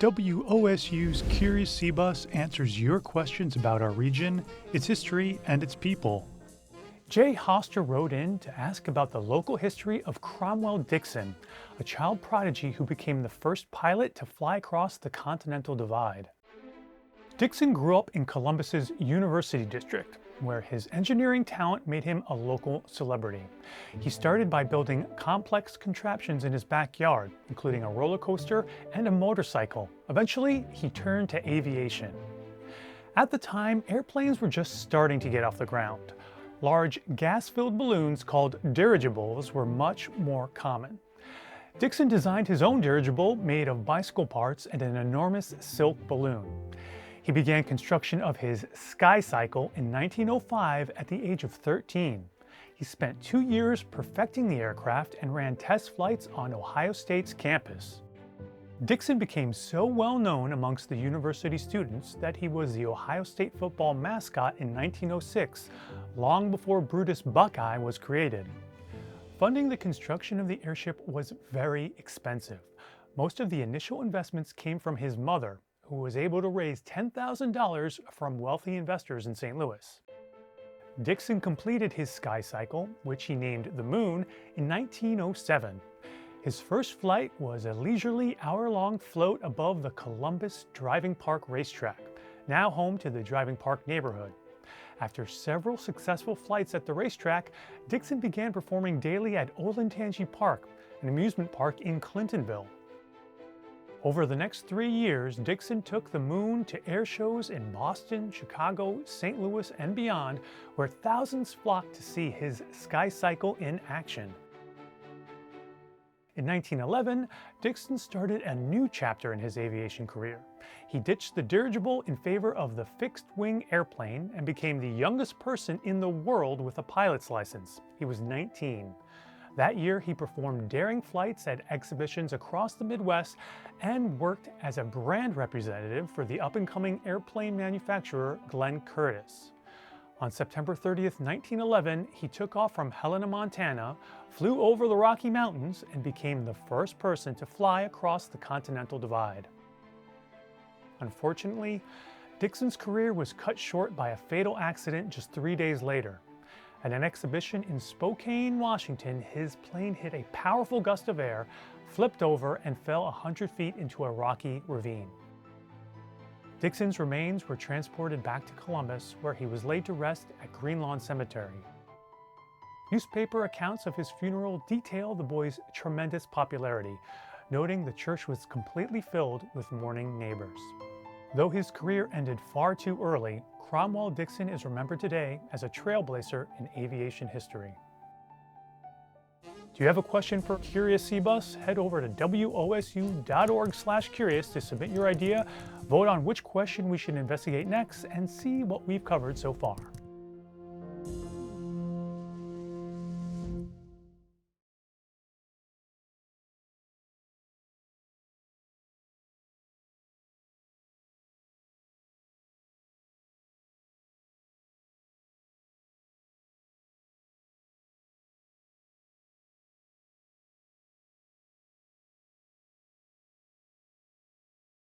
WOSU's Curious Sea Bus answers your questions about our region, its history, and its people. Jay Hoster wrote in to ask about the local history of Cromwell Dixon, a child prodigy who became the first pilot to fly across the Continental Divide. Dixon grew up in Columbus's University District, where his engineering talent made him a local celebrity. He started by building complex contraptions in his backyard, including a roller coaster and a motorcycle. Eventually, he turned to aviation. At the time, airplanes were just starting to get off the ground. Large gas-filled balloons called dirigibles were much more common. Dixon designed his own dirigible made of bicycle parts and an enormous silk balloon. He began construction of his Sky Cycle in 1905 at the age of 13. He spent 2 years perfecting the aircraft and ran test flights on Ohio State's campus. Dixon became so well known amongst the university students that he was the Ohio State football mascot in 1906, long before Brutus Buckeye was created. Funding the construction of the airship was very expensive. Most of the initial investments came from his mother, who was able to raise $10,000 from wealthy investors in St. Louis. Dixon completed his Sky Cycle, which he named the Moon, in 1907. His first flight was a leisurely hour-long float above the Columbus Driving Park racetrack, now home to the Driving Park neighborhood. After several successful flights at the racetrack, Dixon began performing daily at Olentangy Park, an amusement park in Clintonville. Over the next 3 years, Dixon took the Moon to air shows in Boston, Chicago, St. Louis, and beyond, where thousands flocked to see his Sky Cycle in action. In 1911, Dixon started a new chapter in his aviation career. He ditched the dirigible in favor of the fixed-wing airplane and became the youngest person in the world with a pilot's license. He was 19. That year, he performed daring flights at exhibitions across the Midwest and worked as a brand representative for the up-and-coming airplane manufacturer Glenn Curtiss. On September 30th, 1911, he took off from Helena, Montana, flew over the Rocky Mountains, and became the first person to fly across the Continental Divide. Unfortunately, Dixon's career was cut short by a fatal accident just 3 days later. At an exhibition in Spokane, Washington, his plane hit a powerful gust of air, flipped over, and fell 100 feet into a rocky ravine. Dixon's remains were transported back to Columbus, where he was laid to rest at Green Lawn Cemetery. Newspaper accounts of his funeral detail the boy's tremendous popularity, noting the church was completely filled with mourning neighbors. Though his career ended far too early, Cromwell Dixon is remembered today as a trailblazer in aviation history. Do you have a question for Curious Sea Bus? Head over to wosu.org/curious to submit your idea, vote on which question we should investigate next, and see what we've covered so far.